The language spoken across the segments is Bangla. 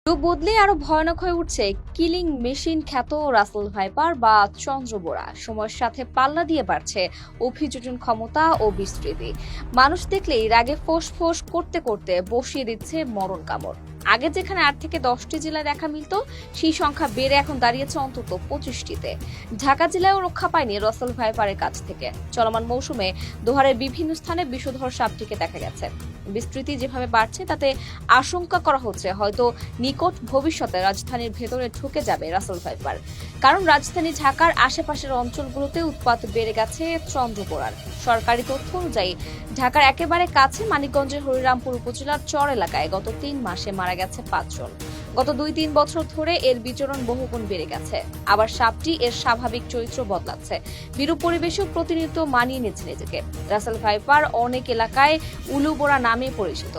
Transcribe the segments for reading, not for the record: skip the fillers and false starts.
রূপ বদলে আরো ভয়ানক হয়ে উঠছে কিলিং মেশিন খ্যাত রাসেল ভাইপার বা চন্দ্রবোরা। সময়ের সাথে পাল্লা দিয়ে বাড়ছে অভিযোজন ক্ষমতা ও বিস্তৃতি। মানুষ দেখলেই রাগে ফোঁস ফোঁস করতে করতে বসিয়ে দিচ্ছে মরণ কামড়। আগে যেখানে 8 থেকে 10টি জেলায় দেখা মিলত, সেই সংখ্যা বেড়ে এখন দাঁড়িয়েছে অন্তত 25টিতে। ঢাকা জেলায়ও রক্ষা পায়নি রাসেল ভাইপারের কাছ থেকে। চলমান মৌসুমে দোহারের বিভিন্ন স্থানে বিষধর সাপটিকে দেখা গেছে। বিস্তৃতি যেভাবে বাড়ছে তাতে আশঙ্কা করা হচ্ছে হয়তো নিকট ভবিষ্যতে রাজধানীর ভেতরে ঢুকে যাবে রাসেল ভাইপার। কারণ রাজধানী ঢাকার আশেপাশের অঞ্চলগুলোতে উৎপাত বেড়ে গেছে চন্দ্রবোরার। সরকারি তথ্য অনুযায়ী ঢাকার একেবারে কাছে মানিকগঞ্জের হরিরামপুর উপজেলার চর এলাকায় গত 3 মাসে মারা গেছে 5 জন। গত 2-3 বছর ধরে এর বিচরণ বহুগুণ বেড়ে গেছে। আবার সাপটি এর স্বাভাবিক চরিত্র বদলাচ্ছে। বিরূপ পরিবেশেও প্রতিনিয়ত মানিয়ে নিচ্ছে নিজেকে। রাসেল ভাইপার অনেক এলাকায় উলুবোরা নামে পরিচিত।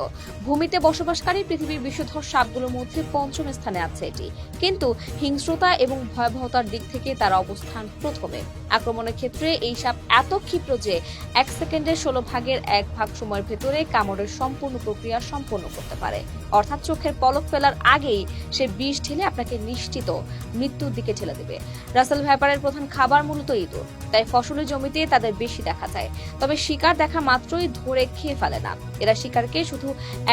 ভূমিতে বসবাসকারী পৃথিবীর বিষধর সাপগুলোর মধ্যে 5ম স্থানে আছে এটি। কিন্তু হিংস্রতা এবং ভয়াবহতার দিক থেকে তার অবস্থান প্রথমে। আক্রমণের ক্ষেত্রে এই সাপ এত ক্ষিপ্র যে 1 সেকেন্ডের 16 ভাগের 1 ভাগ সময়ের ভেতরে কামড়ের সম্পূর্ণ প্রক্রিয়া সম্পন্ন করতে পারে। অর্থাৎ চোখের পলক ফেলার আগেই সে বিষ ঢেলে আপনাকে নিশ্চিত মৃত্যুর দিকে ঠেলে দেবে। রাসেল ভাইপারের প্রধান খাবার মূলত ইঁদুর, তাই ফসলি জমিতে তাদের বেশি দেখা যায়। তবে শিকার দেখা মাত্রই ধরে খেয়ে ফেলে না। এরা শিকারকে শুধু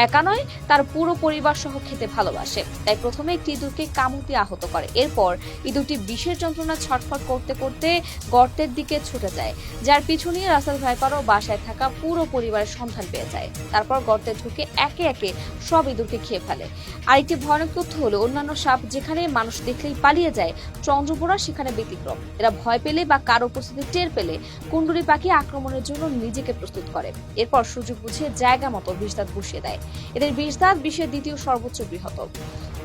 একা নয়, তার পুরো পরিবার সহ খেতে ভালোবাসে। তাই প্রথমে একটি ইঁদুরকে কামড় দিয়ে আহত করে। এরপর ইঁদুরটি বিষের যন্ত্রণা ছটফট করতে করতে গর্তের দিকে ছুটে যায়, যার পিছু নিয়ে রাসেল ভাইপারও বাসায় থাকা পুরো পরিবারের সন্ধান পেয়ে যায়। তারপর গর্তে ঢুকে একে একে সব ইঁদুরকে খেয়ে ফেলে। আরেকটি ভয়ানক তথ্য হলো, অন্যান্য সাপ যেখানে মানুষ দেখলেই পালিয়ে যায়, চন্দ্রবোরা সেখানে ব্যতিক্রম। এরা ভয় পেলে বা কারো উপস্থিতি টের পেলে কুণ্ডলী পাখি আক্রমণের জন্য নিজেকে প্রস্তুত করে। এরপর সুযোগ বুঝে জায়গা মতো বিষদাঁত বসিয়ে দেয়। এদের বিষদাঁত বিশ্বের দ্বিতীয় সর্বোচ্চ বৃহৎ,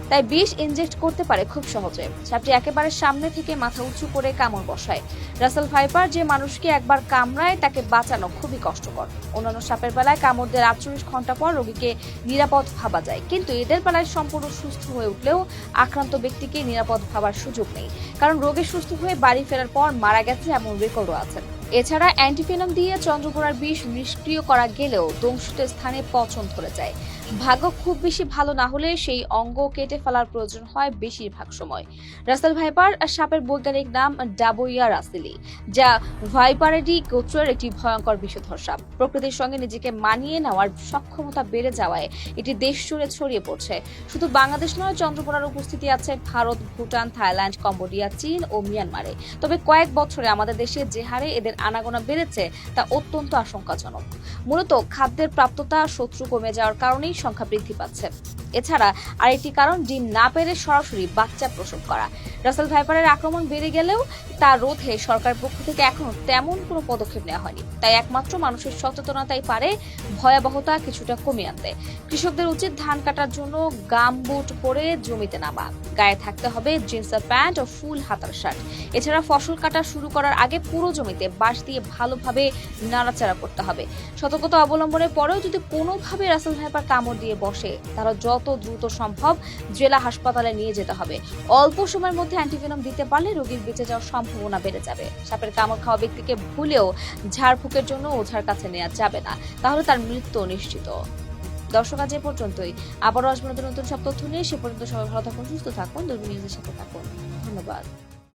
তাই বিষ ইনজেক্ট করতে পারে খুব সহজে। সাপটি একেবারে সামনে থেকে মাথা উঁচু করে কামড় বসায়। রাসেল ভাইপার যে মানুষকে একবার কামড়ায় তাকে বাঁচানো খুবই কষ্টকর। অন্যান্য সাপের বেলায় কামড় দেওয়ার 48 ঘন্টা পর রোগীকে নিরাপদ ভাবা যায়, কিন্তু এদের বেলায় সম্পূর্ণ সুস্থ হয়ে উঠলেও আক্রান্ত ব্যক্তিকে নিরাপদ ভাবার সুযোগ নেই। কারণ রোগে সুস্থ হয়ে বাড়ি ফেরার পর মারা গেছে এমন রেকর্ডও আছে। এছাড়া অ্যান্টিভেনম দিয়ে চন্দ্রবোরার বিষ নিষ্ক্রিয় করা গেলেও দংশিত স্থানে পচন ধরে যায়। ভাগ্য খুব বেশি ভালো না হলে সেই অঙ্গ কেটে ফেলার প্রয়োজন হয় বেশিরভাগ সময়। রাসেল ভাইপার সাপের বৈজ্ঞানিক নাম ডাবোইয়া রাসেলি, যা ভাইপারেডি গোত্রের একটি ভয়ঙ্কর বিষধর সাপ। প্রকৃতির সঙ্গে নিজেকে মানিয়ে নেওয়ার সক্ষমতা বেড়ে যাওয়ায় এটি দেশ জুড়ে ছড়িয়ে পড়ছে। শুধু বাংলাদেশ নয়, চন্দ্রবোরার উপস্থিতি আছে ভারত, ভুটান, থাইল্যান্ড, কম্বোডিয়া, চীন ও মিয়ানমারে। তবে কয়েক বছরে আমাদের দেশে যে হারে এদের আনাগোনা বেড়েছে তা অত্যন্ত আশঙ্কাজনক। মূলত খাদ্যের প্রাপ্যতা, শত্রু কমে যাওয়ার কারণেই সংখ্যা বৃদ্ধি পাচ্ছে। এছাড়া আরেকটি কারণ ডিম না পেরে সরাসরি বাচ্চা প্রসব করা। রাসেল ভাইপারের আক্রমণ বেড়ে গেলেও তা রোধে সরকারের পক্ষ থেকে এখনো তেমন কোনো পদক্ষেপ নেওয়া হয়নি। তাই একমাত্র মানুষের সচেতনতাই পারে ভয়াবহতা কিছুটা কমিয়ে আনতে। কৃষকদের উচিত ধান কাটার জন্য গামবুট পরে জমিতে নামা, গায়ে থাকতে হবে জিন্সের প্যান্ট ও ফুল হাতার শার্ট। এছাড়া ফসল কাটা শুরু করার আগে পুরো জমিতে বাঁশ দিয়ে ভালোভাবে নাড়াচাড়া করতে হবে। সতর্কতা অবলম্বনের পরেও যদি কোনোভাবে রাসেল ভাইপার কামড় দিয়ে বসে, তাহলে যত দ্রুত সম্ভব জেলা হাসপাতালে নিয়ে যেতে হবে। অল্প সময়ের মধ্যে অ্যান্টিভেনম দিতে পারলে রোগীর বেঁচে যাওয়ার সম্ভাবনা বেড়ে যাবে। সাপের কামড় খাওয়া ব্যক্তিকে ভুলেও ঝাড়ফুঁকের জন্য ওঝার কাছে নেওয়া যাবে না, তাহলে তার মৃত্যু নিশ্চিত। দর্শক, আজ এ পর্যন্তই। আবারও আসবো নতুন নতুন সব তথ্য নিয়ে। সে পর্যন্ত সবাই ভালো থাকুন, সুস্থ থাকুন, দুর্বল নিউজের সাথে থাকুন। ধন্যবাদ।